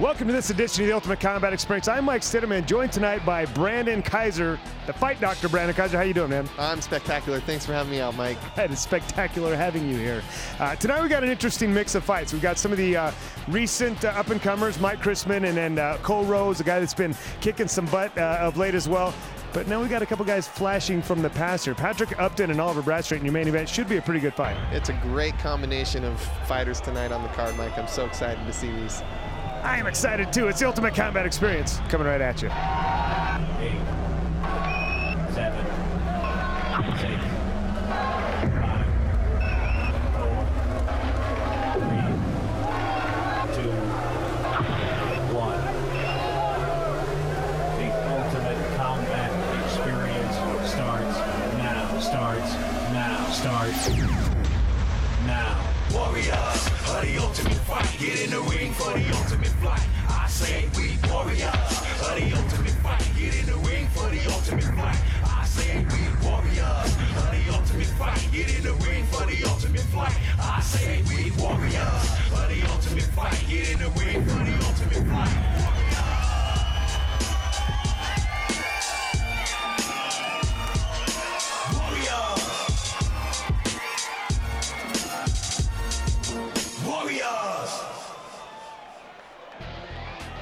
Welcome to this edition of the Ultimate Combat Experience. I'm Mike Stidham, joined tonight by Brandon Kaiser, the fight doctor. Brandon Kaiser, how you doing, man? I'm spectacular. Thanks for having me out, Mike. It is spectacular having you here. Tonight we got an interesting mix of fights. We've got some of the recent up-and-comers, Mike Crisman, and then Cole Rose, a guy that's been kicking some butt of late as well. But now we got a couple guys flashing from the past here. Patrick Upton and Oliver Bradstreet in your main event should be a pretty good fight. It's a great combination of fighters tonight on the card, Mike. I'm so excited to see these. I am excited too. It's the Ultimate Combat Experience coming right at you. 8, 7, 6, 5, 4, 3, 2, 1. The Ultimate Combat Experience starts now. Warriors of the ultimate fight, get in the ring for the ultimate flight. I say we warriors of the ultimate fight, get in the ring for the ultimate flight. I say we warriors of the ultimate fight, get in the ring for the ultimate flight. I say we warriors of the ultimate fight, get in the ring for the ultimate flight.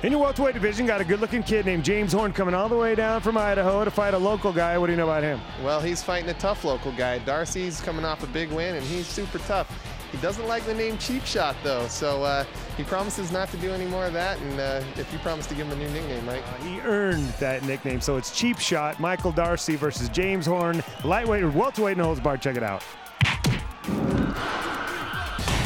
In your welterweight division, got a good-looking kid named James Horne coming all the way down from Idaho to fight a local guy. What do you know about him? Well, he's fighting a tough local guy. Darcy's coming off a big win, and he's super tough. He doesn't like the name Cheap Shot, though, so he promises not to do any more of that, and if you promise to give him a new nickname, Mike. He earned that nickname, so it's Cheap Shot. Michael Darcy versus James Horne, lightweight or welterweight, no holds barred. Check it out.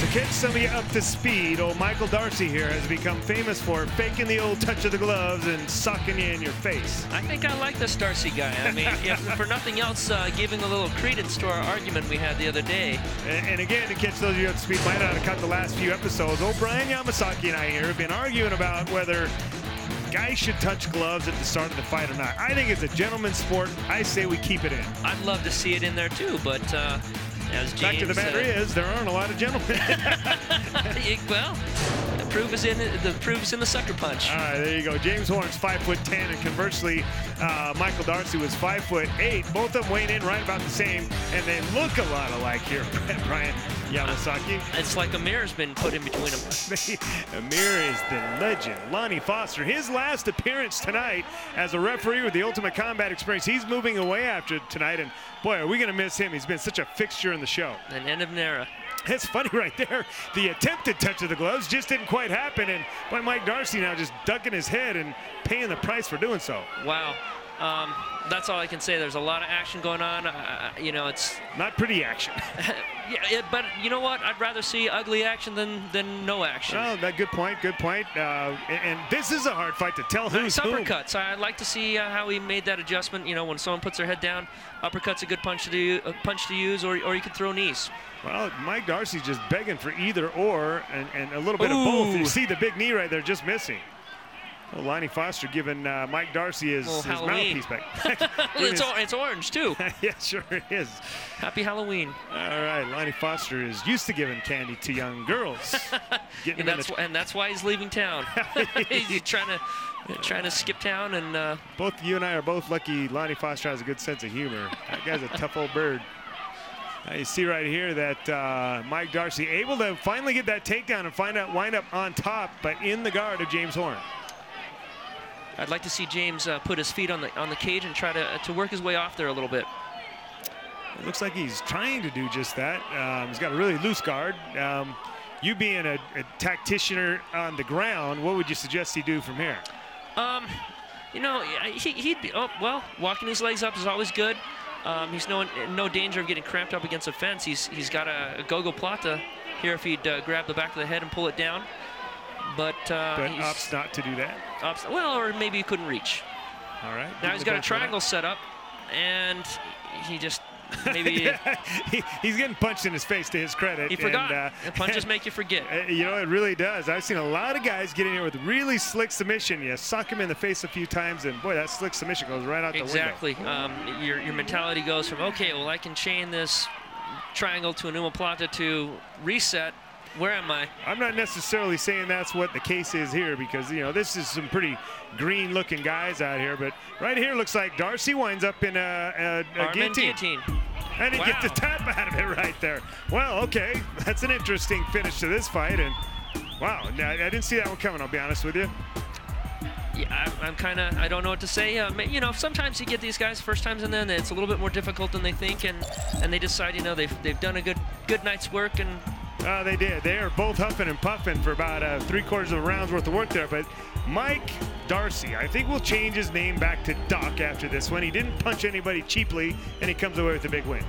To catch some of you up to speed, old Michael Darcy here has become famous for faking the old touch of the gloves and socking you in your face. I think I like this Darcy guy. I mean, if for nothing else, giving a little credence to our argument we had the other day. And again, to catch those of you up to speed, might not have cut the last few episodes. Old Brian Yamasaki and I here have been arguing about whether guys should touch gloves at the start of the fight or not. I think it's a gentleman's sport. I say we keep it in. I'd love to see it in there too, but as James, fact of the matter is, there aren't a lot of gentlemen. Well, the proof is in the sucker punch. All right, there you go. James Horne's 5'10", and conversely, Michael Darcy was 5'8". Both of them weighing in right about the same, and they look a lot alike here, Brian Yamasaki. It's like a mirror's been put in between them. Amir is the legend. Lonnie Foster, his last appearance tonight as a referee with the Ultimate Combat Experience. He's moving away after tonight, and boy, are we going to miss him. He's been such a fixture in the show. An end of an era. It's funny right there. The attempted touch of the gloves just didn't quite happen, and boy, Mike Darcy now just ducking his head and paying the price for doing so. Wow. That's all I can say. There's a lot of action going on. You know, it's not pretty action. Yeah, but you know what? I'd rather see ugly action than no action. Oh, that good point. Good point. And this is a hard fight to tell who's who. Uppercuts. I'd like to see how he made that adjustment. You know, when someone puts their head down, uppercut's a good punch to use, or you could throw knees. Well, Mike Darcy's just begging for either or, and a little bit of both. You see the big knee right there, just missing. Well, Lonnie Foster giving Mike Darcy his mouthpiece back. It's orange, too. Yeah, sure it is. Happy Halloween. All right, Lonnie Foster is used to giving candy to young girls. And that's why he's leaving town. He's trying to skip town. And both you and I are both lucky Lonnie Foster has a good sense of humor. That guy's a tough old bird. You see right here that Mike Darcy able to finally get that takedown and wind up on top, but in the guard of James Horne. I'd like to see James put his feet on the cage and try to work his way off there a little bit. It looks like he's trying to do just that. He's got a really loose guard. You being a tactician on the ground, what would you suggest he do from here? You know, he'd be walking his legs up is always good. He's no danger of getting cramped up against a fence. He's got a go-go plata here if he'd grab the back of the head and pull it down. But opts not to do that. Or maybe he couldn't reach. All right. Now he's got a triangle set up, and he just maybe he's getting punched in his face, to his credit. He forgot. And punches make you forget. You know, it really does. I've seen a lot of guys get in here with really slick submission. You sock him in the face a few times, and boy, that slick submission goes right out the window. Exactly. Your mentality goes from, okay, well, I can chain this triangle to an omoplata to reset, Where am I? I'm not necessarily saying that's what the case is here, because, you know, this is some pretty green-looking guys out here. But right here looks like Darcy winds up in a guillotine. And he gets the tap out of it right there. Well, okay, that's an interesting finish to this fight. And wow, I didn't see that one coming, I'll be honest with you. Yeah, I don't know what to say. You know, sometimes you get these guys first times, and then it's a little bit more difficult than they think, and they decide, you know, they've done a good night's work, and they did. They are both huffing and puffing for about 3/4 of a round's worth of work there. But Mike Darcy, I think, will change his name back to Doc after this one. He didn't punch anybody cheaply, and he comes away with a big win.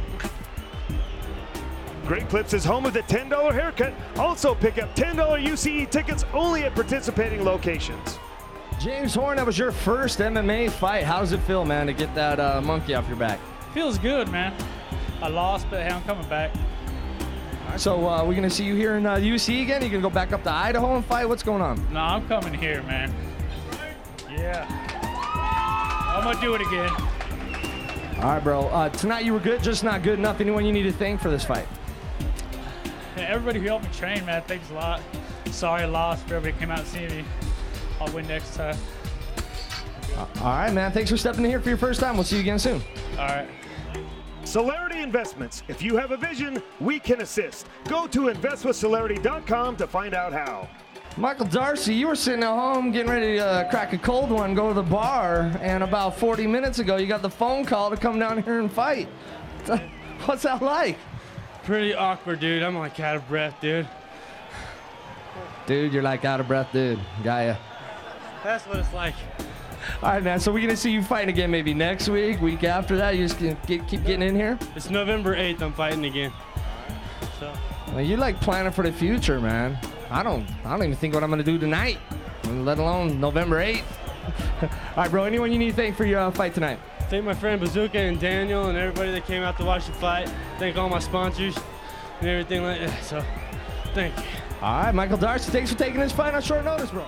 Great Clips is home of the $10 haircut. Also pick up $10 UCE tickets only at participating locations. James Horne, that was your first MMA fight. How does it feel, man, to get that monkey off your back? Feels good, man. I lost, but hey, I'm coming back. So we're going to see you here in UC again? You going to go back up to Idaho and fight? What's going on? No, I'm coming here, man. Yeah. I'm going to do it again. All right, bro. Tonight you were good, just not good enough. Anyone you need to thank for this fight? Hey, everybody who helped me train, man, thanks a lot. Sorry I lost, but everybody came out and see me. I'll win next time. All right, man. Thanks for stepping in here for your first time. We'll see you again soon. All right. Celerity Investments. If you have a vision, we can assist. Go to investwithcelerity.com to find out how. Michael Darcy, you were sitting at home getting ready to crack a cold one, go to the bar, and about 40 minutes ago you got the phone call to come down here and fight. What's that like? Pretty awkward, dude. I'm like out of breath, dude. Dude, you're like out of breath, dude. Got ya. That's what it's like. All right, man. So we're gonna see you fighting again, maybe next week after that. You just gonna keep getting in here. It's November 8th. I'm fighting again. So. Well, you like planning for the future, man. I don't even think what I'm gonna do tonight, let alone November 8th. All right, bro. Anyone you need to thank for your fight tonight? Thank my friend Bazooka and Daniel and everybody that came out to watch the fight. Thank all my sponsors and everything like that. So, thank you. All right, Michael Darcy, thanks for taking this fight on short notice, bro.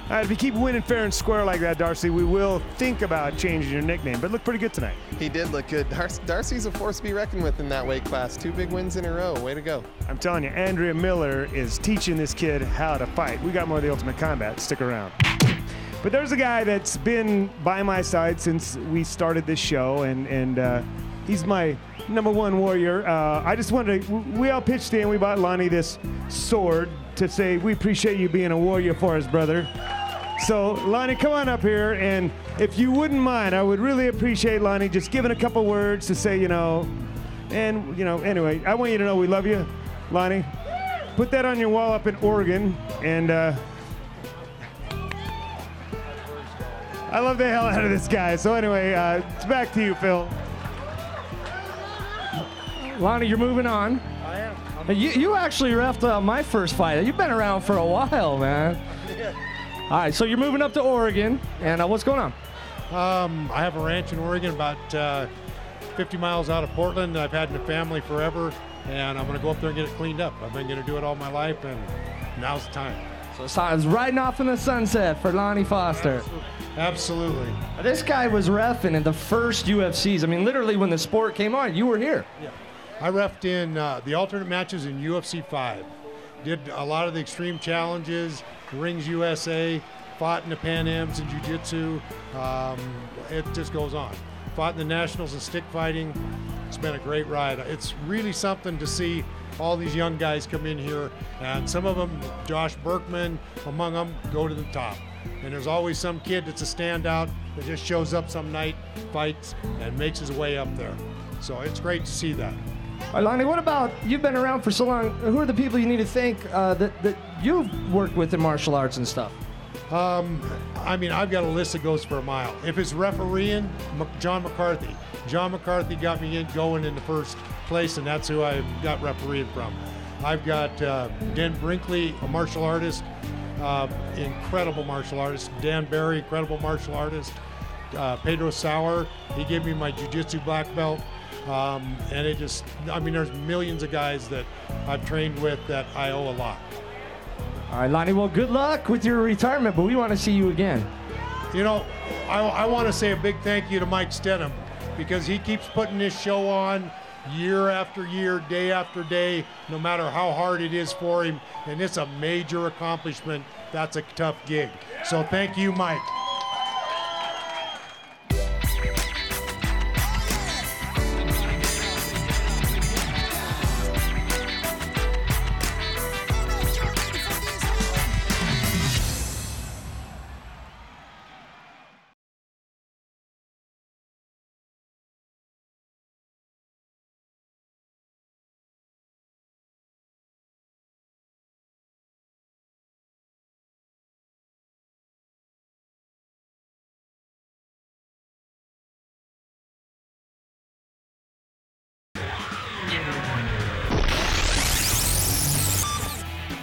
All right, if you keep winning fair and square like that, Darcy, we will think about changing your nickname, but look pretty good tonight. He did look good. Darcy's a force to be reckoned with in that weight class. 2 big wins in a row. Way to go. I'm telling you, Andrea Miller is teaching this kid how to fight. We got more of the Ultimate Combat. Stick around. But there's a guy that's been by my side since we started this show, and he's my #1 warrior. I just wanted to, we all pitched in, we bought Lonnie this sword to say we appreciate you being a warrior for us, brother. So, Lonnie, come on up here, and if you wouldn't mind, I would really appreciate, Lonnie, just giving a couple words to say, anyway, I want you to know we love you, Lonnie. Put that on your wall up in Oregon, and I love the hell out of this guy. So anyway, it's back to you, Phil. Lonnie, you're moving on. I am. You actually reffed my first fight. You've been around for a while, man. Yeah. All right, so you're moving up to Oregon, and what's going on? I have a ranch in Oregon about 50 miles out of Portland. I've had my family forever, and I'm going to go up there and get it cleaned up. I've been going to do it all my life, and now's the time. So it's riding off in the sunset for Lonnie Foster. Absolutely. This guy was reffing in the first UFCs. I mean, literally when the sport came on, you were here. Yeah. I reffed in the alternate matches in UFC 5. Did a lot of the extreme challenges, Rings USA, fought in the Pan Ams and Jiu Jitsu. It just goes on. Fought in the Nationals and stick fighting. It's been a great ride. It's really something to see all these young guys come in here, and some of them, Josh Berkman among them, go to the top. And there's always some kid that's a standout that just shows up some night, fights, and makes his way up there. So it's great to see that. All right, Lonnie, what about, you've been around for so long, who are the people you need to thank that you've worked with in martial arts and stuff? I mean, I've got a list that goes for a mile. If it's refereeing, John McCarthy. John McCarthy got me going in the first place, and that's who I got refereeing from. I've got Dan Brinkley, a martial artist, incredible martial artist. Dan Barry, incredible martial artist. Pedro Sauer, he gave me my jiu-jitsu black belt. And it just, I mean, there's millions of guys that I've trained with that I owe a lot. All right, Lonnie, well, good luck with your retirement, but we want to see you again. You know, I want to say a big thank you to Mike Stedham, because he keeps putting this show on. year after year, day after day, no matter how hard it is for him. And it's a major accomplishment. That's a tough gig. So thank you, Mike.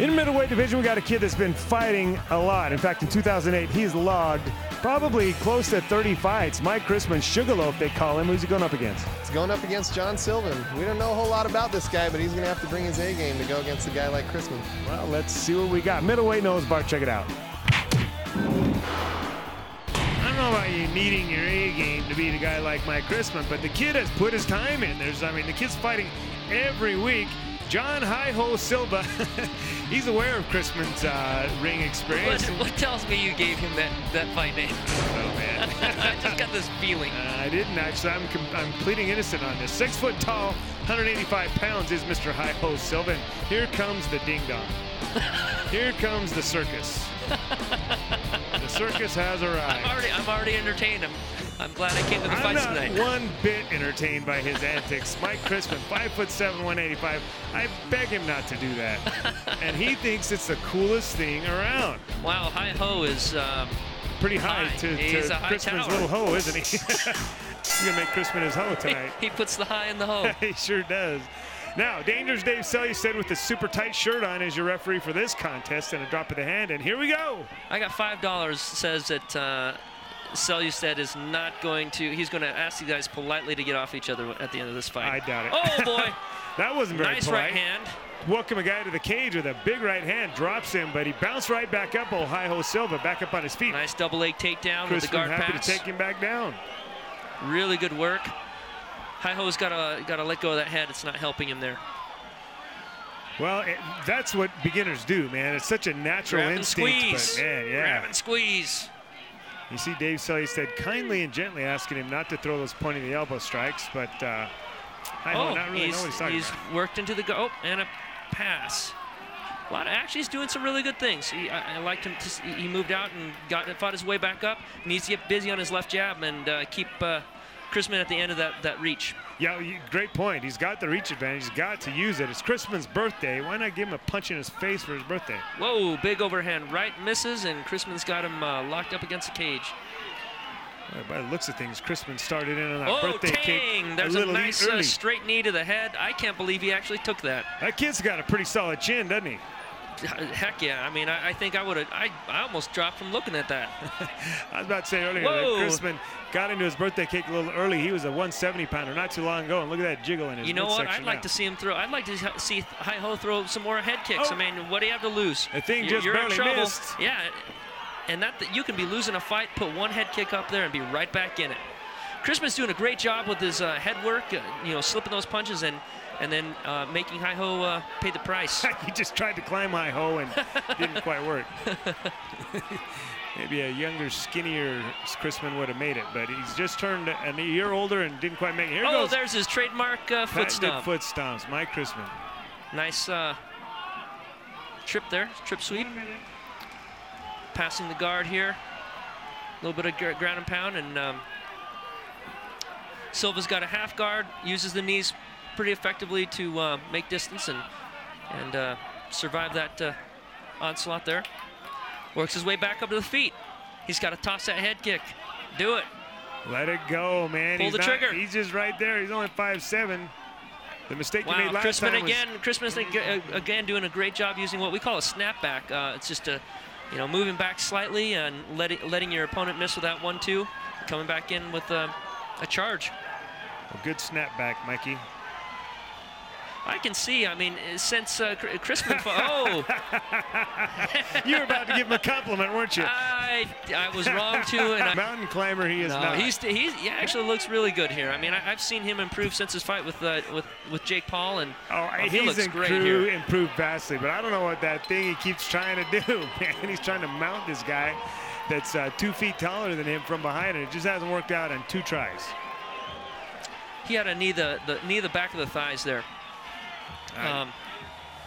In the middleweight division, we got a kid that's been fighting a lot. In fact, in 2008, he's logged probably close to 30 fights. Mike Crisman, Sugarloaf, they call him. Who's he going up against? He's going up against John Silva. We don't know a whole lot about this guy, but he's going to have to bring his A game to go against a guy like Crisman. Well, let's see what we got. Middleweight nose bar, check it out. I don't know about you needing your A game to beat a guy like Mike Crisman, but the kid has put his time in. The kid's fighting every week. John Hi-Ho Silva, he's aware of Crisman's ring experience. What tells me you gave him that fight name? Oh, man. I just got this feeling. I didn't actually. I'm pleading innocent on this. 6 foot tall, 185 pounds is Mr. Hi-Ho Silva. And here comes the ding-dong. Here comes the circus. The circus has arrived. I'm already entertained. I'm glad I came to the fights tonight. I'm not one bit entertained by his antics. Mike Crisman, 5'7", 185. I beg him not to do that. And he thinks it's the coolest thing around. Wow, Hi-Ho is pretty high to Crisman's little hoe, isn't he? He's going to make Crisman his hoe tonight. He puts the high in the hoe. He sure does. Now, Dangerous Dave Selyestead with the super tight shirt on is your referee for this contest and a drop of the hand. And here we go. I got $5. Says that Selyestead is not going to, he's going to ask you guys politely to get off each other at the end of this fight. I doubt it. Oh, boy. That wasn't very nice polite. Right hand. Welcome a guy to the cage with a big right hand, drops him, but he bounced right back up. Oh, Hi-Ho Silva back up on his feet. Nice double leg takedown with the guard happy pass. to take him back down. Really good work. Hi-Ho's got to let go of that head. It's not helping him there. Well, that's what beginners do, man. It's such a natural Grab instinct. And squeeze. But man, yeah. Grab and squeeze. You see Dave Selyestead kindly and gently asking him not to throw those pointing the elbow strikes, but Hi-Ho not really know what he's talking about. He's worked into the go and a pass. Actually, he's doing some really good things. I liked him. He moved out and fought his way back up. He needs to get busy on his left jab and keep Crisman at the end of that reach. Yeah, great point. He's got the reach advantage. He's got to use it. It's Crisman's birthday. Why not give him a punch in his face for his birthday? Whoa, big overhand right, misses, and Crisman's got him locked up against the cage. Well, by the looks of things, Crisman started in on that birthday cake. There's a nice straight knee to the head. I can't believe he actually took that. That kid's got a pretty solid chin, doesn't he? Heck yeah. I mean, I think I would have. I almost dropped from looking at that. I was about to say earlier that Crisman got into his birthday cake a little early. He was a 170-pounder not too long ago, and look at that jiggle in his midsection. You know what? I'd like to see him throw. I'd like to see Hi-Ho throw some more head kicks. I mean, what do you have to lose? The thing just you're barely in trouble. missed. Yeah, and that you can be losing a fight, put one head kick up there, and be right back in it. Crisman's doing a great job with his head work, slipping those punches and then making Hi-Ho pay the price. He just tried to climb Hi-Ho and didn't quite work. Maybe a younger, skinnier Crisman would have made it, but he's just turned a year older and didn't quite make it. Here goes. There's his trademark foot stomp. Foot stomps, Mike Crisman. Nice trip there, trip sweep. Passing the guard here. A little bit of ground and pound, and Silva's got a half guard, uses the knees pretty effectively to make distance and survive that onslaught there. Works his way back up to the feet. He's got to toss that head kick. Do it. Let it go, man. Pull the trigger. He's just right there. He's only 5'7". The mistake he made last time was... Crisman again doing a great job using what we call a snapback. It's just moving back slightly and letting your opponent miss with that 1-2, coming back in with a charge. A good snapback, Mikey. I can see, Since Crisman... Oh! You were about to give him a compliment, weren't you? I was wrong too. And Mountain climber, he is no, not. He actually looks really good here. I mean, I've seen him improve since his fight with Jake Paul, and he looks great here. Improved vastly, but I don't know what that thing he keeps trying to do, man. He's trying to mount this guy that's 2 feet taller than him from behind, and it just hasn't worked out on 2 tries. He had a knee the back of the thighs there.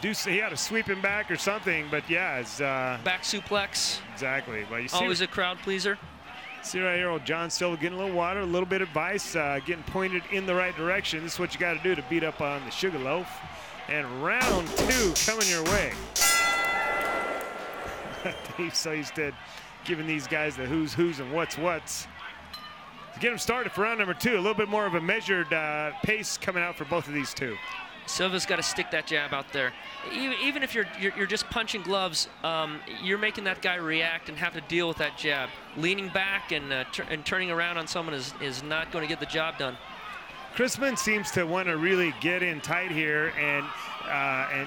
He had to sweep him back or something, but yeah, it's back suplex. Exactly. But you see, always a crowd pleaser. See right here, old John Silva getting a little water, a little bit of advice, getting pointed in the right direction. This is what you got to do to beat up on the Sugarloaf. And round 2 coming your way. He's so used to giving these guys the who's and what's. To get them started for round number 2, a little bit more of a measured pace coming out for both of these two. Silva's got to stick that jab out there. Even if you're just punching gloves, you're making that guy react and have to deal with that jab. Leaning back and turning around on someone is not going to get the job done. Crisman seems to want to really get in tight here and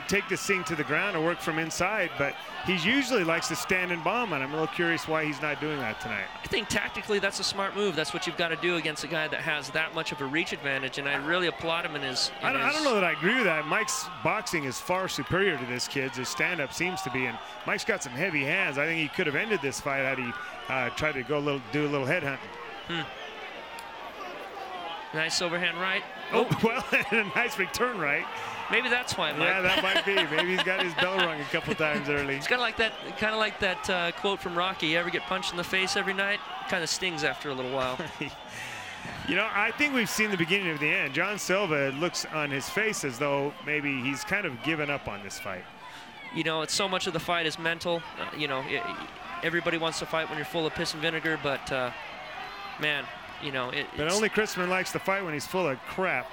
take this thing to the ground or work from inside, but he usually likes to stand and bomb, and I'm a little curious why he's not doing that tonight. I think tactically that's a smart move. That's what you've got to do against a guy that has that much of a reach advantage, and I really applaud him in his... I don't know that I agree with that. Mike's boxing is far superior to this kid's. His stand-up seems to be, and Mike's got some heavy hands. I think he could have ended this fight had he tried to go do a little head hunting. Nice overhand right. Oh, well, and a nice return right. Maybe that's why, Mike. Yeah, that might be. Maybe he's got his bell rung a couple times early. It's kind of like that quote from Rocky. You ever get punched in the face every night? Kind of stings after a little while. You know, I think we've seen the beginning of the end. John Silva looks on his face as though maybe he's kind of given up on this fight. You know, it's so much of the fight is mental. You know, everybody wants to fight when you're full of piss and vinegar, but man, you know, but only Crisman likes to fight when he's full of crap.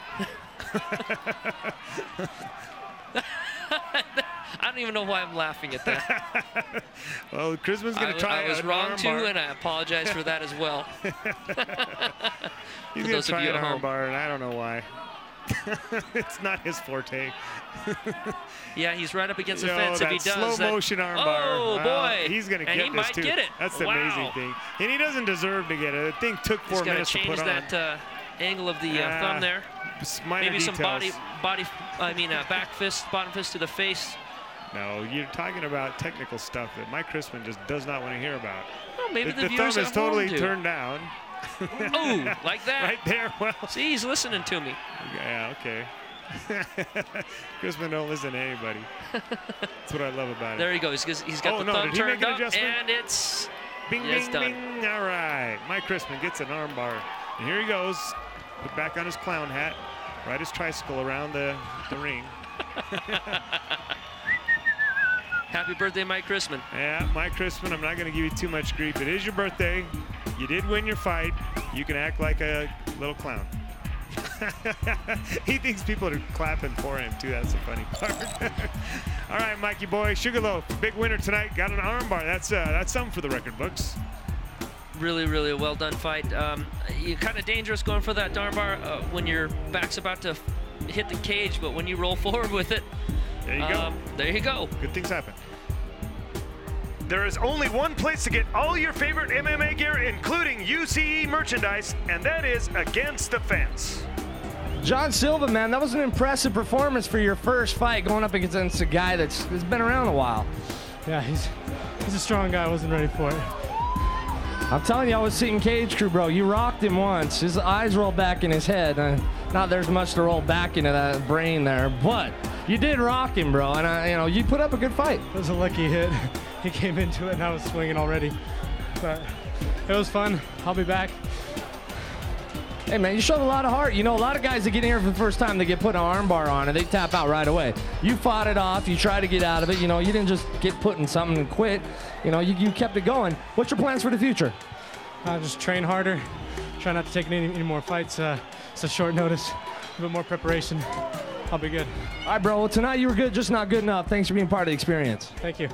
I don't even know why I'm laughing at that. Well, Crisman's going to try. I was wrong too, and I apologize for that as well. He's going to try an armbar, and I don't know why. It's not his forte. Yeah, he's right up against the fence. If he does slow motion armbar. Oh boy, he's going to get this too. And he might get it. That's the amazing thing. And he doesn't deserve to get it. The thing took 4 minutes to put on. He's got to change that angle of the thumb there. Maybe details. Some back fist, bottom fist to the face. No, you're talking about technical stuff that Mike Crisman just does not want to hear about. Well, maybe the thumb is totally turned down. Oh, like that. Right there. Well, see, he's listening to me. Yeah, okay. Crisman don't listen to anybody. That's what I love about it. There he goes. He's got the thumb turned up, and it's done. All right. Mike Crisman gets an arm bar. And here he goes. Put back on his clown hat. Ride his tricycle around the ring. Happy birthday, Mike Crisman. Yeah, Mike Crisman, I'm not going to give you too much grief. It is your birthday. You did win your fight. You can act like a little clown. He thinks people are clapping for him, too. That's the funny part. All right, Mikey boy. Sugarloaf, big winner tonight. Got an armbar. That's something for the record books. Really, really a well-done fight. You're kind of dangerous going for that armbar when your back's about to hit the cage, but when you roll forward with it, there you go. There you go. Good things happen. There is only one place to get all your favorite MMA gear, including UCE merchandise, and that is Against the Fence. John Silva, man, that was an impressive performance for your first fight, going up against a guy that's been around a while. Yeah, he's a strong guy. I wasn't ready for it. I'm telling you, I was sitting cage crew, bro. You rocked him once. His eyes rolled back in his head. Not there's much to roll back into that brain there, but you did rock him, bro. And you put up a good fight. It was a lucky hit. He came into it and I was swinging already. But it was fun. I'll be back. Hey, man, you showed a lot of heart. You know, a lot of guys that get in here for the first time, they get put an arm bar on and they tap out right away. You fought it off. You tried to get out of it. You know, you didn't just get put in something and quit. You know, you kept it going. What's your plans for the future? Just train harder. Try not to take any more fights. It's a short notice. A bit more preparation. I'll be good. All right, bro. Well, tonight you were good, just not good enough. Thanks for being part of the experience. Thank you.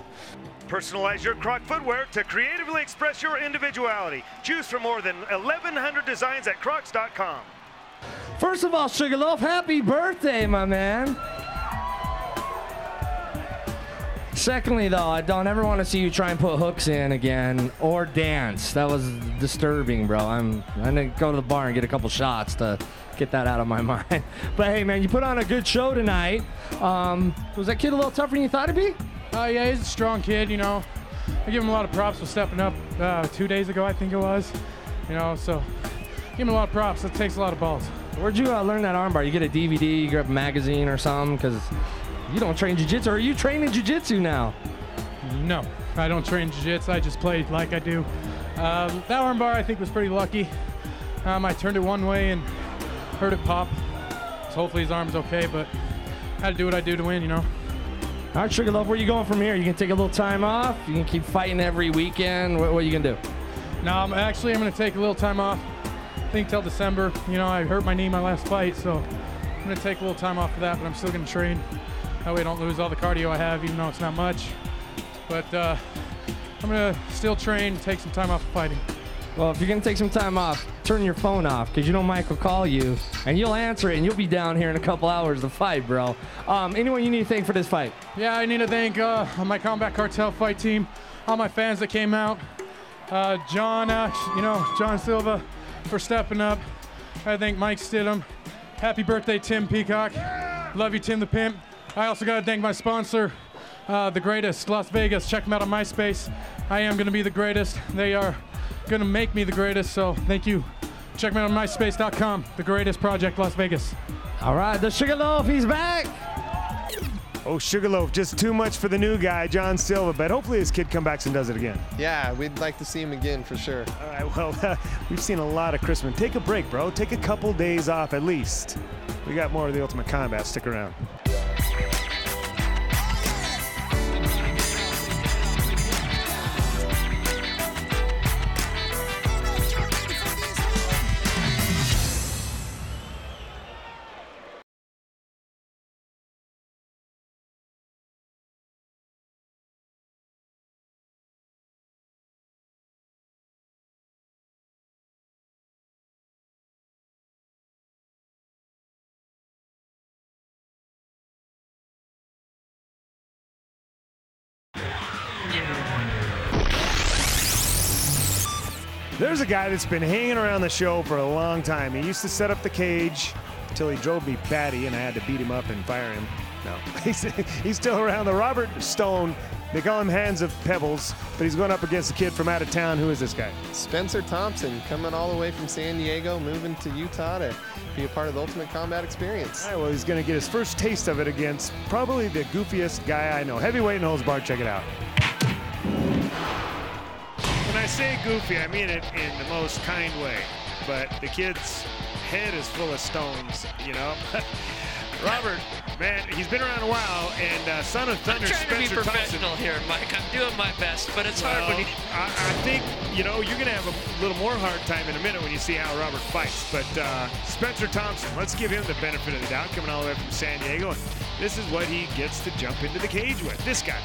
Personalize your Croc footwear to creatively express your individuality. Choose from more than 1,100 designs at crocs.com. First of all, Sugarloaf, happy birthday, my man. Secondly, though, I don't ever want to see you try and put hooks in again or dance. That was disturbing, bro. I'm gonna go to the bar and get a couple shots to get that out of my mind. But hey, man, you put on a good show tonight. Was that kid a little tougher than you thought he'd be? Yeah, he's a strong kid, you know. I give him a lot of props for stepping up 2 days ago, I think it was. You know, so give him a lot of props. It takes a lot of balls. Where'd you learn that armbar? You get a DVD, you grab a magazine or something? Because you don't train jiu-jitsu. Are you training jiu-jitsu now? No, I don't train jiu-jitsu. I just play like I do. That armbar, I think, was pretty lucky. I turned it one way and heard it pop. So hopefully his arm's okay, but I had to do what I do to win, you know. All right, Sugar Love, where you going from here? You can take a little time off? You can keep fighting every weekend? What are you going to do? No, I'm going to take a little time off. I think till December. You know, I hurt my knee my last fight, so I'm going to take a little time off of that, but I'm still going to train. That way I don't lose all the cardio I have, even though it's not much. But I'm going to still train, take some time off of fighting. Well, if you're going to take some time off, turn your phone off, because you know Mike will call you, and you'll answer it, and you'll be down here in a couple hours to fight, bro. Anyone you need to thank for this fight? Yeah, I need to thank my Combat Cartel fight team, all my fans that came out. John Silva for stepping up. I thank Mike Stidham. Happy birthday, Tim Peacock. Love you, Tim the Pimp. I also got to thank my sponsor, The Greatest, Las Vegas. Check them out on MySpace. I am going to be the greatest. They are going to make me the greatest, so thank you. Check me out on myspace.com, The Greatest Project, Las Vegas. All right, the Sugarloaf, he's back. Oh, Sugarloaf, just too much for the new guy, John Silva, but hopefully his kid comes back and does it again. Yeah, we'd like to see him again for sure. All right, well, we've seen a lot of Crisman. Take a break, bro. Take a couple days off at least. We got more of the Ultimate Combat. Stick around. There's a guy that's been hanging around the show for a long time. He used to set up the cage until he drove me batty and I had to beat him up and fire him. No, he's still around. The Robert Stone, they call him Hands of Pebbles, but he's going up against a kid from out of town. Who is this guy? Spencer Thompson, coming all the way from San Diego, moving to Utah to be a part of the Ultimate Combat experience. All right, well, he's going to get his first taste of it against probably the goofiest guy I know. Heavyweight and Bar, check it out. When I say goofy, I mean it in the most kind way, but the kid's head is full of stones, you know. Robert, man, he's been around a while, and Son of Thunder, Spencer Thompson. I'm trying to be professional Thompson. Here, Mike. I'm doing my best, but it's hard when you... I think, you know, you're going to have a little more hard time in a minute when you see how Robert fights, but Spencer Thompson, let's give him the benefit of the doubt, coming all the way from San Diego, and this is what he gets to jump into the cage with, this guy.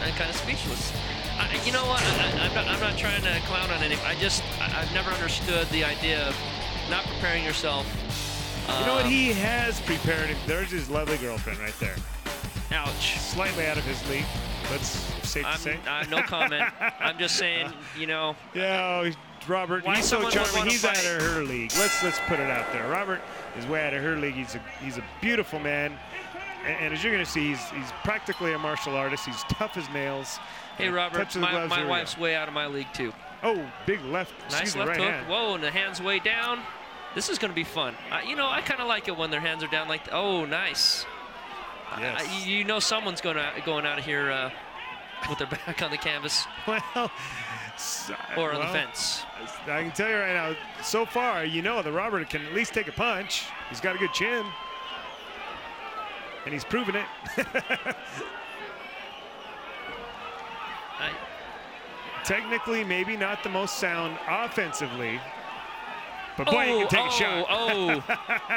I'm kind of speechless. You know what? I'm not trying to clown on anything. I've never understood the idea of not preparing yourself. You know what? He has prepared him. There's his lovely girlfriend right there. Ouch. Slightly out of his league. That's safe to say. No comment. I'm just saying, you know. Yeah, Robert, he's so charming. He's out of her league. Let's put it out there. Robert is way out of her league. He's a beautiful man. And as you're going to see, he's practically a martial artist. He's tough as nails. Hey, Robert, my wife's way out of my league, too. Oh, big left. Nice left right hook. hand. Whoa, and the hand's way down. This is going to be fun. You know, I kind of like it when their hands are down like, oh, nice. Yes. You know someone's going out of here with their back on the canvas. Well, or on the fence. I can tell you right now, so far, you know the Robert can at least take a punch. He's got a good chin. And he's proven it. Technically, maybe not the most sound offensively, but boy, you can take a shot. Oh,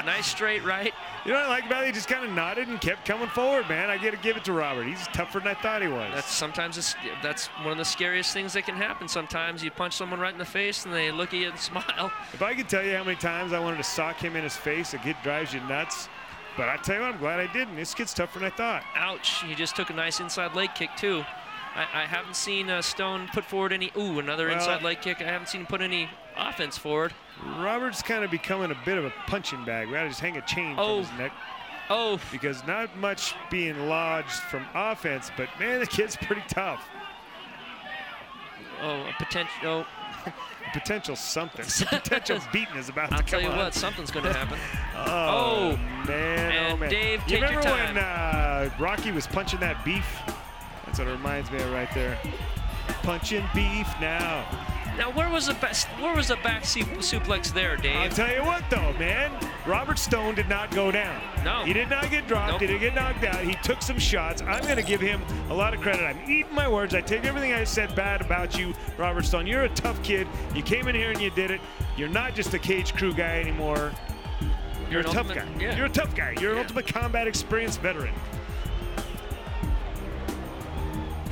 nice straight right. You know what I like about it? He just kind of nodded and kept coming forward, man. I got to give it to Robert. He's tougher than I thought he was. That's one of the scariest things that can happen. Sometimes you punch someone right in the face and they look at you and smile. If I could tell you how many times I wanted to sock him in his face, it drives you nuts. But I tell you what, I'm glad I didn't. This kid's tougher than I thought. Ouch. He just took a nice inside leg kick, too. I haven't seen Stone put forward any, another inside leg kick. I haven't seen him put any offense forward. Robert's kind of becoming a bit of a punching bag. We got to just hang a chain from his neck. Because not much being lodged from offense, but man, the kid's pretty tough. A potential. Potential something. Potential beating is about to come on. I'll tell you what, something's going to happen. Man. And man. Dave, you take your time. Remember when Rocky was punching that beef? That's what it reminds me of right there. Punching beef now. Now, where was the back suplex there, Dave? I'll tell you what, though, man. Robert Stone did not go down. No. He did not get dropped. Nope. He didn't get knocked out. He took some shots. I'm going to give him a lot of credit. I'm eating my words. I take everything I said bad about you, Robert Stone. You're a tough kid. You came in here and you did it. You're not just a cage crew guy anymore. You're a tough guy. Yeah. You're a tough guy. You're an Ultimate Combat Experience veteran.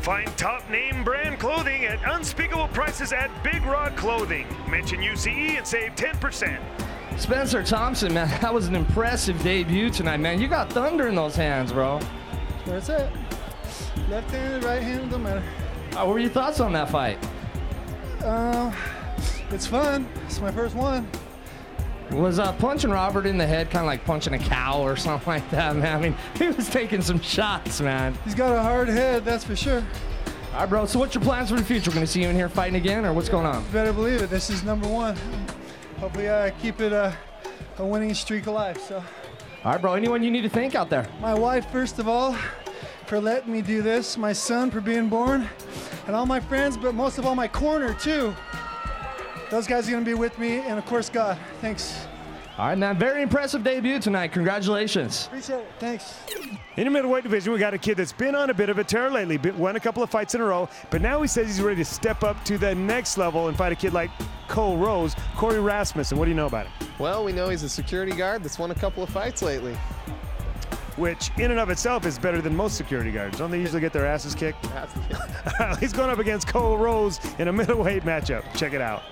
Find top name brand clothing at unspeakable prices at Big Rod Clothing. Mention UCE and save 10%. Spencer Thompson, man, that was an impressive debut tonight, man. You got thunder in those hands, bro. That's it. Left-handed, right-handed, don't matter. What were your thoughts on that fight? It's fun. It's my first one. Was punching Robert in the head kind of like punching a cow or something like that, man? I mean, he was taking some shots, man. He's got a hard head, that's for sure. All right, bro, so what's your plans for the future? We're going to see you in here fighting again, or what's going on? You better believe it. This is number one. Hopefully I keep it a winning streak alive. So. All right, bro, anyone you need to thank out there? My wife, first of all, for letting me do this. My son for being born. And all my friends, but most of all my corner, too. Those guys are going to be with me, and of course, God. Thanks. All right, man, very impressive debut tonight. Congratulations. Appreciate it. Thanks. In the middleweight division, we got a kid that's been on a bit of a tear lately, won a couple of fights in a row, but now he says he's ready to step up to the next level and fight a kid like Cory Rasmussen. What do you know about him? Well, we know he's a security guard that's won a couple of fights lately. Which, in and of itself, is better than most security guards. Don't they usually get their asses kicked? He's going up against Cole Rose in a middleweight matchup. Check it out.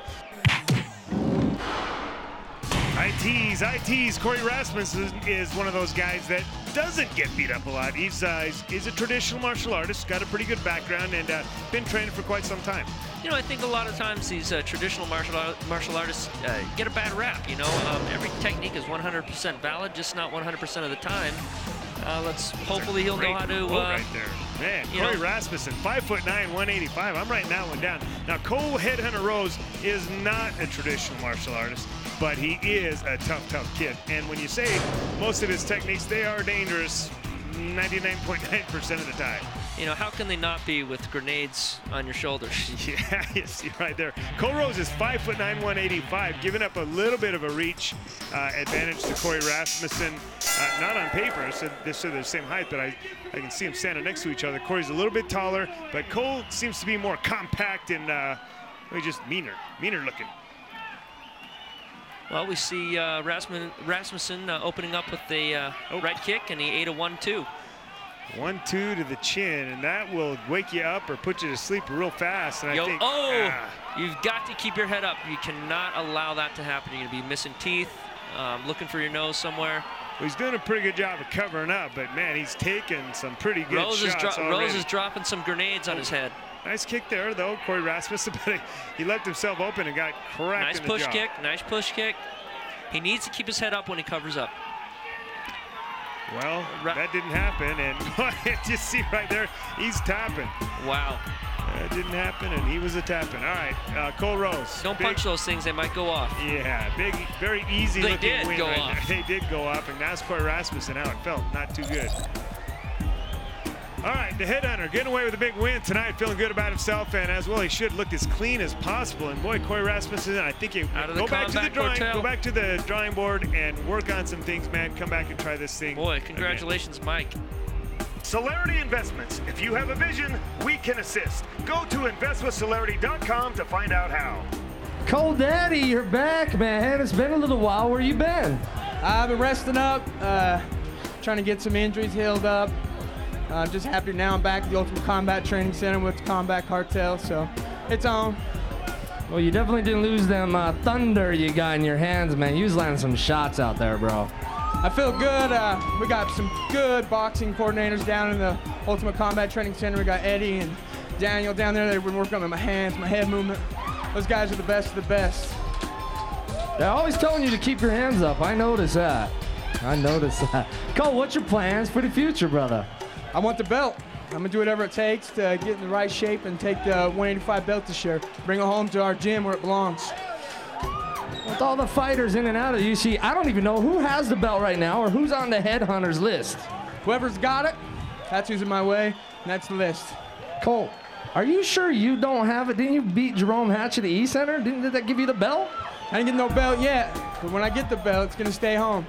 I tease. Cory Rasmussen is one of those guys that doesn't get beat up a lot. He's a traditional martial artist, got a pretty good background, and been training for quite some time. You know, I think a lot of times these traditional martial artists get a bad rap, you know. Every technique is 100% valid, just not 100% of the time. Hopefully he'll know how to... right there. Man, Cory Rasmussen, 5'9", 185. I'm writing that one down. Now, Cole Headhunter Rose is not a traditional martial artist, but he is a tough kid. And when you say most of his techniques, they are dangerous 99.9% of the time. You know, how can they not be with grenades on your shoulders? Yeah, you see right there. Cole Rose is 5'9", 185, giving up a little bit of a reach advantage to Cory Rasmussen. Not on paper, so they're the same height, but I can see them standing next to each other. Cory's a little bit taller, but Cole seems to be more compact and just meaner looking. Well, we see Rasmussen opening up with a right kick, and he ate a 1-2. 1-2 to the chin, and that will wake you up or put you to sleep real fast. And I think, you've got to keep your head up. You cannot allow that to happen. You're going to be missing teeth, looking for your nose somewhere. Well, he's doing a pretty good job of covering up, but man, he's taking some pretty good shots already. Rose is dropping some grenades on his head. Nice kick there, though, Cory Rasmussen, but he left himself open and got cracked in the jaw. Nice push kick. He needs to keep his head up when he covers up. Well, that didn't happen, and you see right there, he's tapping. Wow. That didn't happen, and he was a tapping. All right, Cole Rose. Don't punch those things, they might go off. Yeah, big, very easy looking win right off. there. They did go off, and that's Cory Rasmussen, how it felt, not too good. All right, the Headhunter getting away with a big win tonight, feeling good about himself, and as well he should look as clean as possible. And boy, Cory Rasmussen, I think you go back to the drawing board and work on some things, man. Come back and try this thing. Boy, congratulations, again. Mike. Celerity Investments. If you have a vision, we can assist. Go to investwithcelerity.com to find out how. Cole Daddy, you're back, man. It's been a little while. Where you been? I've been resting up, trying to get some injuries healed up. Just happy now I'm back at the Ultimate Combat Training Center with the Combat Cartel, so it's on. Well, you definitely didn't lose them thunder you got in your hands, man. You was landing some shots out there, bro. I feel good. We got some good boxing coordinators down in the Ultimate Combat Training Center. We got Eddie and Daniel down there. They've been working on my hands, my head movement. Those guys are the best of the best. They're always telling you to keep your hands up. I notice that. Cole, what's your plans for the future, brother? I want the belt. I'm gonna do whatever it takes to get in the right shape and take the 185 belt this year. Bring it home to our gym where it belongs. With all the fighters in and out of the UCE, I don't even know who has the belt right now or who's on the headhunters list. Whoever's got it, that's who's in my way, and that's the list. Cole, are you sure you don't have it? Didn't you beat Jerome Hatch at the E-Center? Did that give you the belt? I didn't get no belt yet, but when I get the belt, it's gonna stay home.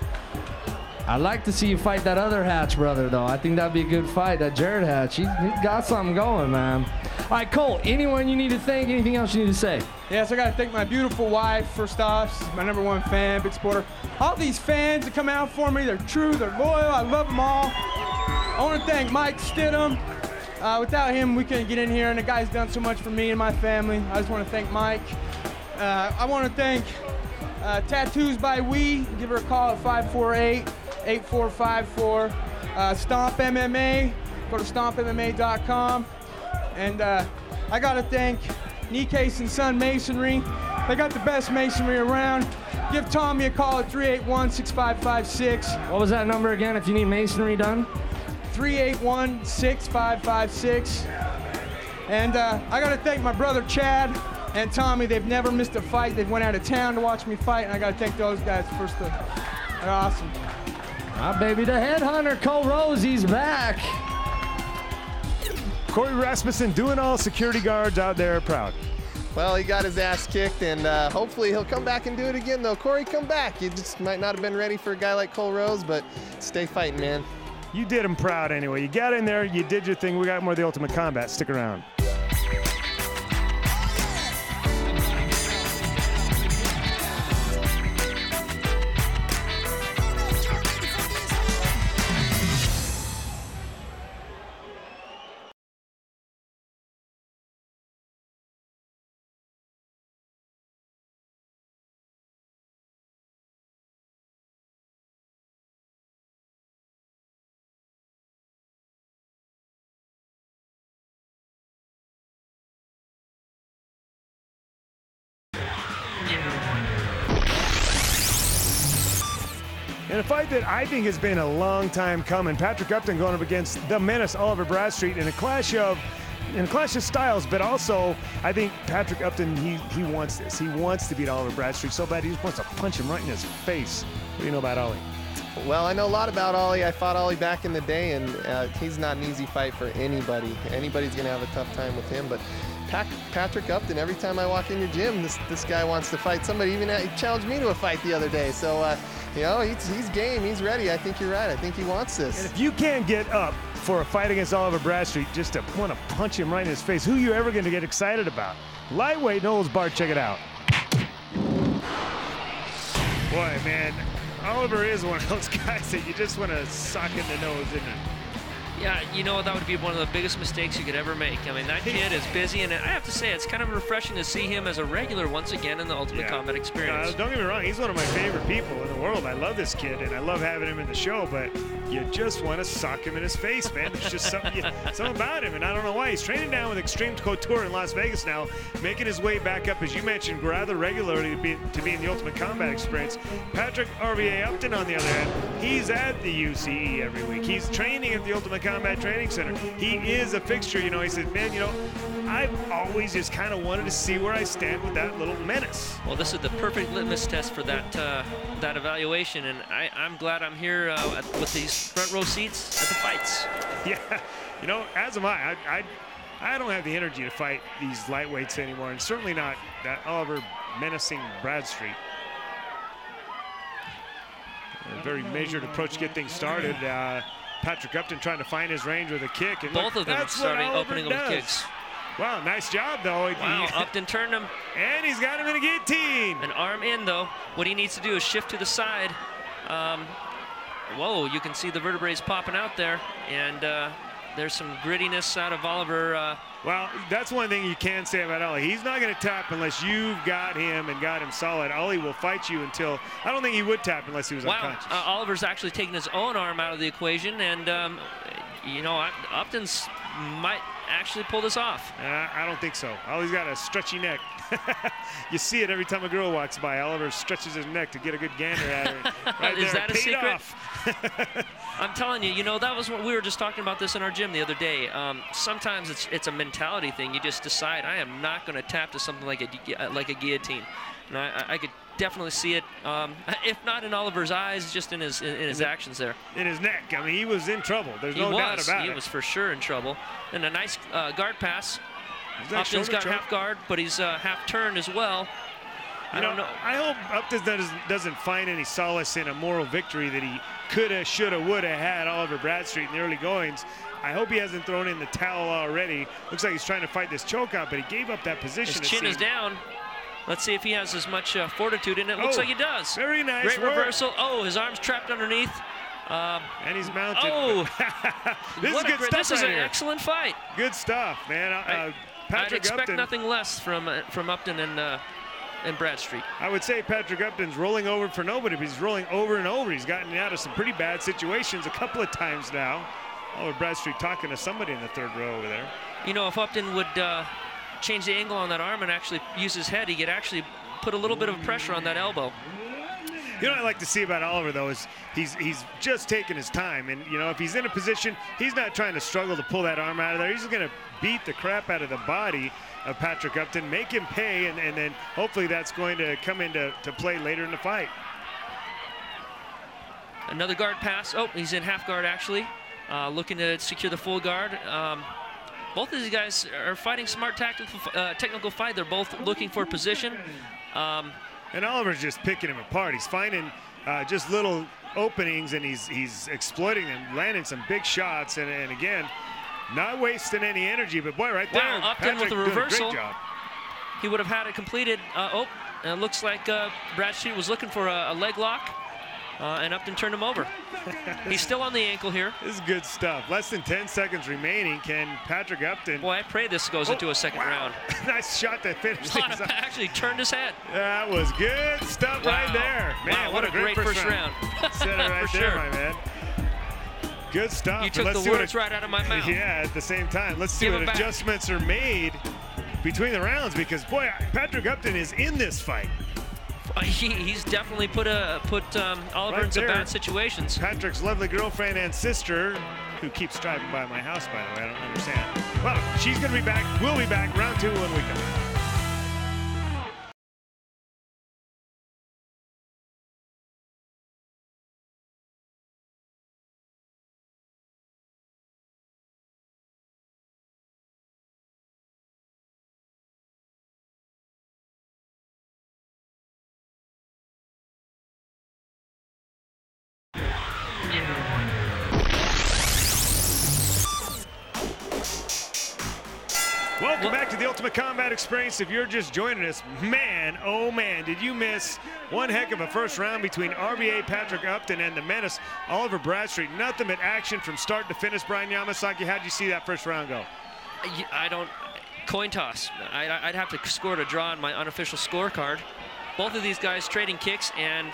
I'd like to see you fight that other Hatch brother, though. I think that'd be a good fight, that Jared Hatch. He's got something going, man. All right, Cole, anyone you need to thank, anything else you need to say? Yes, I gotta thank my beautiful wife, first off. She's my #1 fan, big supporter. All these fans that come out for me, they're true, they're loyal, I love them all. I wanna thank Mike Stidham. Without him, we couldn't get in here, and the guy's done so much for me and my family. I just wanna thank Mike. I wanna thank Tattoos by We. Give her a call at 548-8454. Stomp MMA. Go to stompmma.com. And I gotta thank Case and Son Masonry. They got the best masonry around. Give Tommy a call at 381-6556. What was that number again if you need masonry done? 381-6556. And I gotta thank my brother Chad and Tommy. They've never missed a fight. They've went out of town to watch me fight, and I gotta thank those guys first. They're awesome. Ah, baby, the headhunter, Cole Rose, he's back. Cory Rasmussen doing all security guards out there proud. Well, he got his ass kicked, and hopefully he'll come back and do it again, though. Cory, come back. You just might not have been ready for a guy like Cole Rose, but stay fighting, man. You did him proud anyway. You got in there, you did your thing. We got more of the Ultimate Combat. Stick around. In a fight that I think has been a long time coming, Patrick Upton going up against the menace Oliver Bradstreet in a clash of styles, but also I think Patrick Upton, he wants this. He wants to beat Oliver Bradstreet so bad he just wants to punch him right in his face. What do you know about Ollie? Well, I know a lot about Ollie. I fought Ollie back in the day, and he's not an easy fight for anybody. Anybody's going to have a tough time with him, but Patrick Upton, every time I walk in your gym, this guy wants to fight somebody. Even challenged me to a fight the other day. So, you know, he's game. He's ready. I think you're right. I think he wants this. And if you can't get up for a fight against Oliver Bradstreet just to want to punch him right in his face, who are you ever going to get excited about? Lightweight, no holds barred. Check it out. Boy, man, Oliver is one of those guys that you just want to sock in the nose, isn't it? Yeah, you know, that would be one of the biggest mistakes you could ever make. I mean, that kid is busy, and I have to say, it's kind of refreshing to see him as a regular once again in the Ultimate Combat experience. Don't get me wrong, he's one of my favorite people in the world. I love this kid, and I love having him in the show, but you just want to sock him in his face, man. There's just something about him, and I don't know why. He's training down with Extreme Couture in Las Vegas now, making his way back up, as you mentioned, rather regularly to be in the Ultimate Combat experience. Patrick RVA Upton, on the other hand, he's at the UCE every week. He's training at the Ultimate Combat Training Center. He is a fixture, you know. He said, man, you know, I've always just kind of wanted to see where I stand with that little menace. Well, this is the perfect litmus test for that that evaluation, and I'm glad I'm here with these front row seats at the fights. Yeah, you know, as am I. I don't have the energy to fight these lightweights anymore, and certainly not that Oliver menacing Bradstreet. A very measured approach to get things started. Patrick Upton trying to find his range with a kick. And both of them starting opening with kicks. Wow, nice job, though. Wow, Upton turned him. And he's got him in a guillotine. An arm in, though. What he needs to do is shift to the side. Whoa, you can see the vertebrae popping out there. And there's some grittiness out of Oliver. Well, that's one thing you can say about Ollie. He's not going to tap unless you've got him and got him solid. Ollie will fight you until, I don't think he would tap unless he was unconscious. Oliver's actually taking his own arm out of the equation, and you know, Upton's might actually pull this off. I don't think so. Ollie's got a stretchy neck. You see it every time a girl walks by. Oliver stretches his neck to get a good gander at her. Right Is there, that a paid secret? Off. I'm telling you, you know, that was what we were just talking about this in our gym the other day. Sometimes it's a mentality thing. You just decide, I am not going to tap to something like a guillotine. And I could definitely see it, if not in Oliver's eyes, just in his actions there. In his neck. I mean, he was in trouble. There's no doubt about it. He was for sure in trouble. And a nice guard pass. Upton's got choke? half guard, but he's half turned as well. I don't know. I hope Upton doesn't find any solace in a moral victory that he coulda, shoulda, woulda had Oliver Bradstreet in the early goings. I hope he hasn't thrown in the towel already. Looks like he's trying to fight this choke out, but he gave up that position. His chin is down. Let's see if he has as much fortitude in it. Looks like he does. Very nice Great work. reversal. Oh, his arm's trapped underneath. And he's mounted. Oh, this is good stuff. This is right an here. excellent fight. Good stuff, man. I'd expect nothing less from Upton and Bradstreet. I would say Patrick Upton's rolling over for nobody, but he's rolling over and over. He's gotten out of some pretty bad situations a couple of times now. Oliver Bradstreet talking to somebody in the third row over there. You know, if Upton would change the angle on that arm and actually use his head, he could actually put a little bit of pressure on that elbow. You know what I like to see about Oliver, though, is he's just taking his time. And, you know, if he's in a position, he's not trying to struggle to pull that arm out of there. He's just going to beat the crap out of the body of Patrick Upton, make him pay, and then hopefully that's going to come into play later in the fight. Another guard pass. Oh, he's in half guard, actually, looking to secure the full guard. Both of these guys are fighting smart technical fight. They're both looking for position. And Oliver's just picking him apart. He's finding just little openings, and he's exploiting them, landing some big shots, and again, not wasting any energy. But boy, right there, wow, Upton with the doing a reversal. great job. He would have had it completed. And it looks like Bradstreet was looking for a leg lock, and Upton turned him over. He's still on the ankle here. This is good stuff. Less than 10 seconds remaining. Can Patrick Upton... Boy, I pray this goes into a second round. Nice shot to finish things up. Actually turned his head. That was good stuff right there. Man, what a great first round. Said it right there, my man. Good stuff. You took the words right out of my mouth. Yeah, at the same time. Let's see what adjustments are made between the rounds, because, boy, Patrick Upton is in this fight. He's definitely put Oliver in some bad situations. Patrick's lovely girlfriend and sister, who keeps driving by my house, by the way, I don't understand. Well, she's going to be back. We'll be back round 2 when we come back. Welcome back to the Ultimate Combat Experience. If you're just joining us, man, oh man, did you miss one heck of a first round between RBA Patrick Upton and the menace Oliver Bradstreet. Nothing but action from start to finish. Brian Yamasaki, how'd you see that first round go? I don't, coin toss. I'd have to score to draw on my unofficial scorecard. Both of these guys trading kicks, and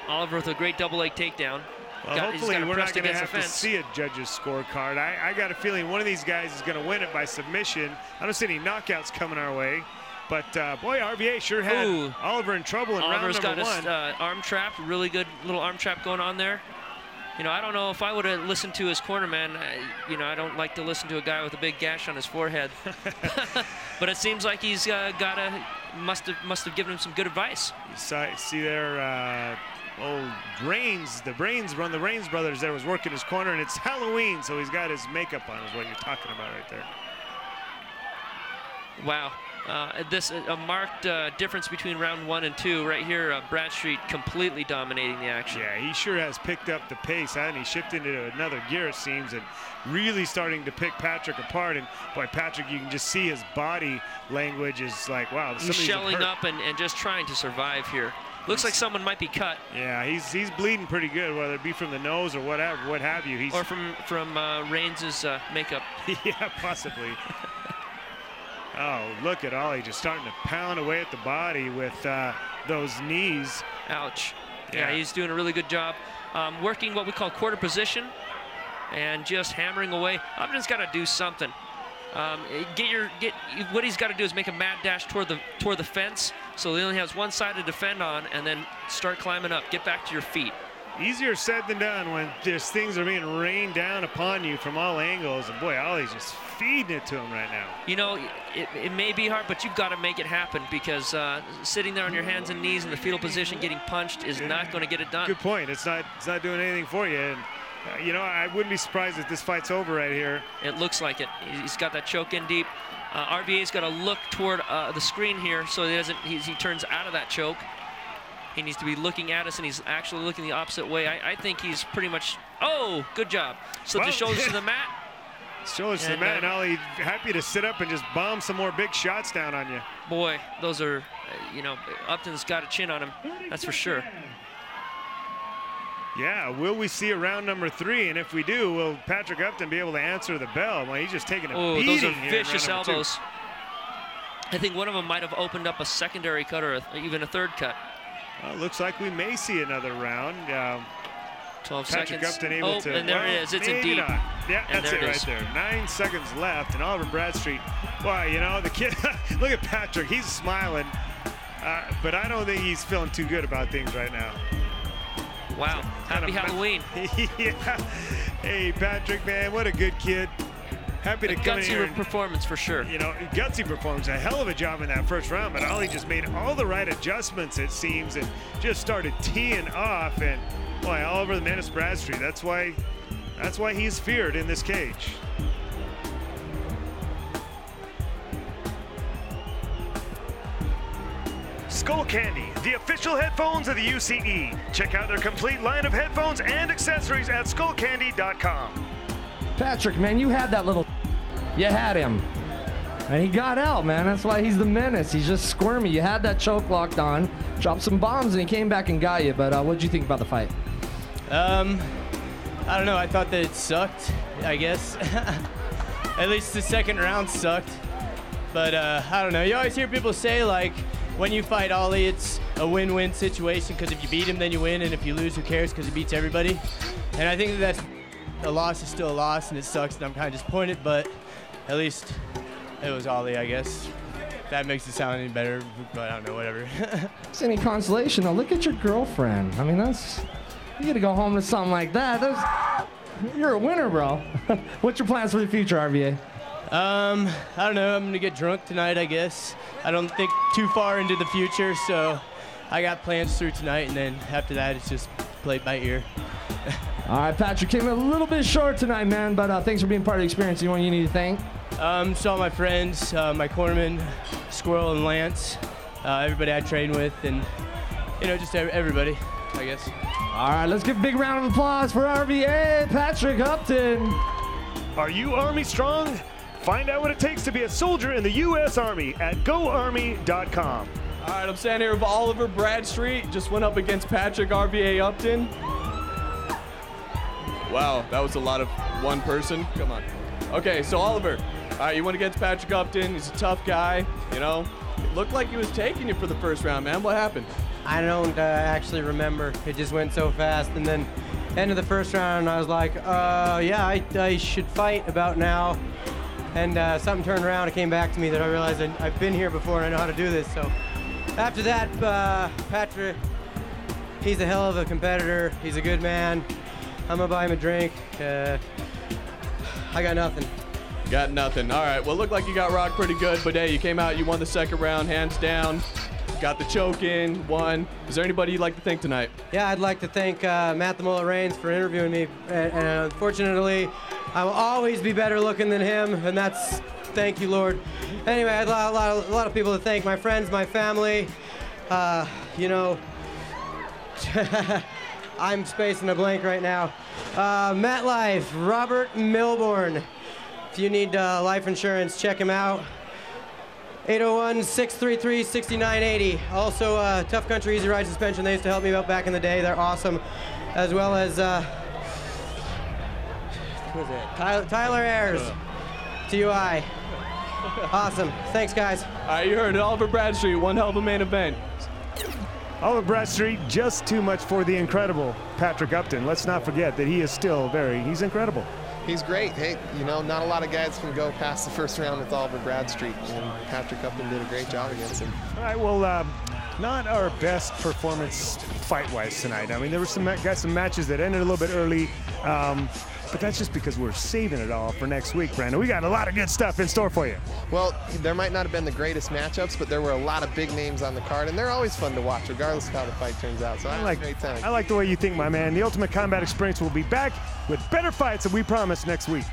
Oliver with a great double leg takedown. Well, hopefully we're not going to have to see a judge's scorecard. I got a feeling one of these guys is going to win it by submission. I don't see any knockouts coming our way. But, boy, RBA sure had Oliver in trouble in Oliver's round number got 1. His arm trap, really good little arm trap going on there. You know, I don't know if I would have listened to his corner man. You know, I don't like to listen to a guy with a big gash on his forehead. But it seems like he's must have given him some good advice. You see there, Brains, the Brains brothers there was working his corner, and it's Halloween, so he's got his makeup on, is what you're talking about right there. Wow. A marked difference between round 1 and 2 right here. Bradstreet completely dominating the action. Yeah, he sure has picked up the pace, and he shifted into another gear, it seems, and really starting to pick Patrick apart. And boy, Patrick, you can just see his body language is like, wow. He's shelling up and just trying to survive here. Looks like someone might be cut. Yeah, he's bleeding pretty good, whether it be from the nose or whatever, what have you. Or from Reigns' makeup. Yeah, possibly. Oh, look at Ollie just starting to pound away at the body with those knees. Ouch. Yeah, he's doing a really good job working what we call quarter position and just hammering away. Upton's got to do something. What he's got to do is make a mad dash toward the fence, so he only has one side to defend on, and then start climbing up. Get back to your feet. Easier said than done when there's things are being rained down upon you from all angles, and boy, Ollie's just feeding it to him right now. You know, it may be hard, but you've got to make it happen, because sitting there on your hands and knees in the fetal position getting punched is not going to get it done. Good point. It's not doing anything for you. And you know, I wouldn't be surprised if this fight's over right here. It looks like it. He's got that choke in deep. RVA's got to look toward the screen here so he turns out of that choke. He needs to be looking at us, and he's actually looking the opposite way. I think he's pretty much, oh, good job. Slip the shoulders to the mat. Shoulders to the mat, and Ollie happy to sit up and just bomb some more big shots down on you. Boy, those are, you know, Upton's got a chin on him, that's for sure. Yeah, will we see a round number 3? And if we do, will Patrick Upton be able to answer the bell? Well, he's just taking a beating. Those are here vicious in round number 2. elbows. I think one of them might have opened up a secondary cut or even a third cut. Well, looks like we may see another round. 12 Patrick seconds. Upton able to. And there it is. It's in deep. Not. Yeah, and that's it right there. 9 seconds left, and Oliver Bradstreet. Well, you know, the kid, look at Patrick. He's smiling, but I don't think he's feeling too good about things right now. Wow. Happy Halloween. Yeah. Hey, Patrick, man, what a good kid. Happy to come in here. Gutsy performance for sure. You know, gutsy performance. A hell of a job in that first round, but Ollie just made all the right adjustments, it seems, and just started teeing off. And boy, Oliver the Menace Bradstreet. That's why he's feared in this cage. Skull Candy, the official headphones of the UCE. Check out their complete line of headphones and accessories at skullcandy.com. Patrick, man, you had that little. You had him. And he got out, man. That's why he's the menace. He's just squirmy. You had that choke locked on, dropped some bombs, and he came back and got you. But what did you think about the fight? I don't know. I thought that it sucked, I guess. At least the second round sucked. But I don't know. You always hear people say, like, when you fight Ollie, it's a win-win situation, because if you beat him, then you win, and if you lose, who cares, because he beats everybody. And I think that a loss is still a loss, and it sucks, and I'm kind of disappointed, but at least it was Ollie, I guess. That makes it sound any better, but I don't know, whatever. It's any consolation, though. Look at your girlfriend. I mean, you got to go home to something like that. You're a winner, bro. What's your plans for the future, RVA? I don't know. I'm going to get drunk tonight, I guess. I don't think too far into the future, so I got plans through tonight, and then after that, it's just play it by ear. All right, Patrick, came a little bit short tonight, man, but thanks for being part of the experience. Anyone you need to thank? Saw my friends, my cornerman, Squirrel and Lance, everybody I train with, and, you know, just everybody, I guess. All right, let's give a big round of applause for RVA, Patrick Upton. Are you Army strong? Find out what it takes to be a soldier in the U.S. Army at GoArmy.com. All right, I'm standing here with Oliver Bradstreet. Just went up against Patrick RVA Upton. Wow, that was a lot of one person. Come on. Okay, so Oliver, all right, you went against Patrick Upton. He's a tough guy, you know. It looked like he was taking you for the first round, man. What happened? I don't actually remember. It just went so fast. And then end of the first round, I was like, yeah, I should fight about now. And something turned around and came back to me that I realized I've been here before and I know how to do this. So after that, Patrick, he's a hell of a competitor. He's a good man. I'm gonna buy him a drink. I got nothing. Got nothing. All right, well, looked like you got rocked pretty good, but hey, you came out, you won the second round, hands down. Got the choke in, won. Is there anybody you'd like to thank tonight? Yeah, I'd like to thank Matt the Mullet Reigns for interviewing me. And unfortunately, I will always be better looking than him, and that's, thank you, Lord. Anyway, I had a lot of people to thank. My friends, my family, you know, I'm spacing a blank right now. MetLife, Robert Milbourne. If you need life insurance, check him out. 801-633-6980. Also, Tough Country Easy Ride Suspension. They used to help me out back in the day. They're awesome. As well as, who is it? Tyler Ayers, TUI. Awesome. Thanks, guys. All right, you heard it. Oliver Bradstreet, one hell of a main event. Oliver Bradstreet, just too much for the incredible Patrick Upton. Let's not forget that he is still he's incredible. He's great. Hey, you know, not a lot of guys can go past the first round with Oliver Bradstreet, and Patrick Upton did a great job against him. All right, well, not our best performance fight-wise tonight. I mean, there were some matches that ended a little bit early, but that's just because we're saving it all for next week, Brandon. We got a lot of good stuff in store for you. Well, there might not have been the greatest matchups, but there were a lot of big names on the card, and they're always fun to watch, regardless of how the fight turns out. So I had a great time. I like the way you think, my man. The Ultimate Combat Experience will be back with better fights that we promise next week.